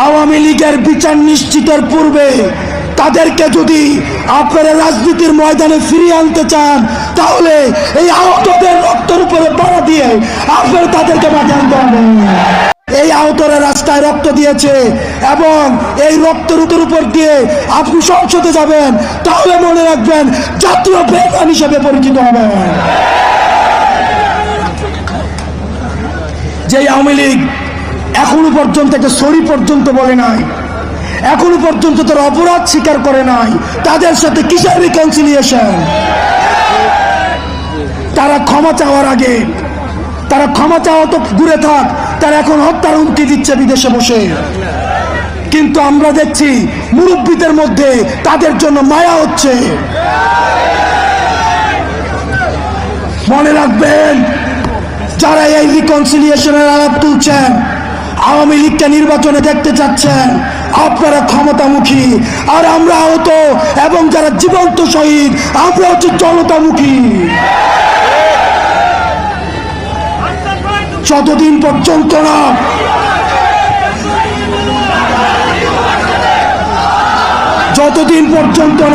আওয়ামী লীগের বিচার নিশ্চিতের পূর্বে তাদেরকে যদি আপনারা রাজনীতির ময়দানে ফিরিয়ে আনতে চান, তাহলে এই আহতদের রক্তের উপরে পাড়া দিয়ে আপনারা তাদেরকে মাঠে আনতে হবে। এই আহতরা রাস্তায় রক্ত দিয়েছে এবং এই রক্তের উপর দিয়ে আপনি সংসদে যাবেন, তাহলে মনে রাখবেন জাতীয় বেইমান হিসেবে পরিচিত হবেন। যে আওয়ামী লীগ এখনো পর্যন্ত একটা সরি পর্যন্ত বলে নাই, এখনো পর্যন্ত তারা অপরাধ স্বীকার করে নাই, তাদের সাথে কিসের রিকনসিলিয়েশন? তারা ক্ষমা চাওয়ার আগে, তারা ক্ষমা চাওয়া তো দূরে থাক, তারা এখন হত্যার হুমকি দিচ্ছে বিদেশে বসে। কিন্তু আমরা দেখছি মুরব্বীদের মধ্যে তাদের জন্য মায়া হচ্ছে। মনে রাখবেন, যারা এই রিকনসিলিয়েশনের আলাপ তুলছেন, আওয়ামী লীগকে নির্বাচনে দেখতে চাচ্ছেন, আপনারা ক্ষমতামুখী, আর আমরা আহত এবং যারা জীবন্ত শহীদ আমরা হচ্ছে জনতামুখী। যতদিন পর্যন্ত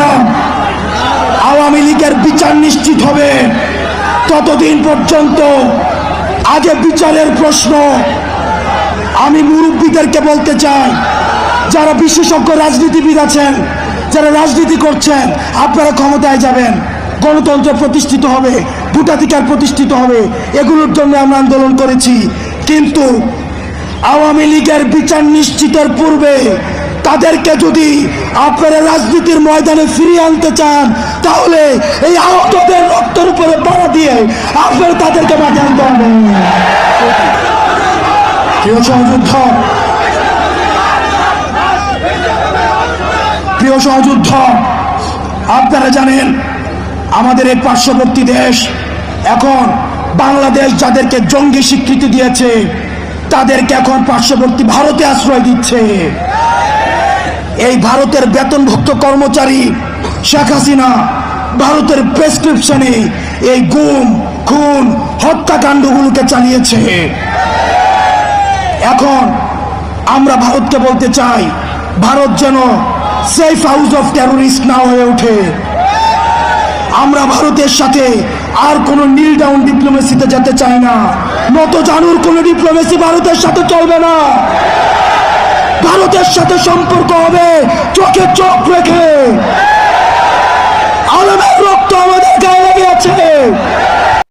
না আওয়ামী লীগের বিচার নিশ্চিত হবে, ততদিন পর্যন্ত আগে বিচারের প্রশ্ন। আমি মুরব্বীদেরকে বলতে চাই, যারা বিশেষজ্ঞ রাজনীতিবিদ আছেন, যারা রাজনীতি করছেন, আপনারা ক্ষমতায় যাবেন, গণতন্ত্র প্রতিষ্ঠিত হবে, ভোটাধিকার প্রতিষ্ঠিত হবে, এগুলোর জন্য আমরা আন্দোলন করেছি। কিন্তু আওয়ামী লীগের বিচার নিশ্চিতের পূর্বে তাদেরকে যদি আপনারা রাজনীতির ময়দানে ফিরিয়ে আনতে চান, তাহলে এই আহতদের রক্তের উপরে পাড়া দিয়ে আপনারা তাদেরকে মাঠে আনতে হবে। প্রিয় সহযোদ্ধ, আপনারা জানেন আমাদের এই পার্শ্ববর্তী দেশ এখন বাংলাদেশ যাদেরকে জঙ্গি স্বীকৃতি দিয়েছে, তাদেরকে এখন পার্শ্ববর্তী ভারতে আশ্রয় দিচ্ছে। এই ভারতের বেতনভুক্ত কর্মচারী শেখ হাসিনা ভারতের প্রেসক্রিপশনে এই গুম, খুন, হত্যাকাণ্ডগুলোকে চালিয়েছে। এখন আমরা ভারতকে বলতে চাই, ভারত যেন সেফ হাউস অফ টেররিস্ট না হয়ে ওঠে। আমরা ভারতের সাথে আর কোন নীল ডাউন ডিপ্লোমেসিতে যেতে চাই না। নত জানুর কোন ডিপ্লোমেসি ভারতের সাথে চলবে না। ভারতের সাথে সম্পর্ক হবে চোখে চোখ রেখে। আলমের রক্ত আমাদের গায়ে লেগে আছে।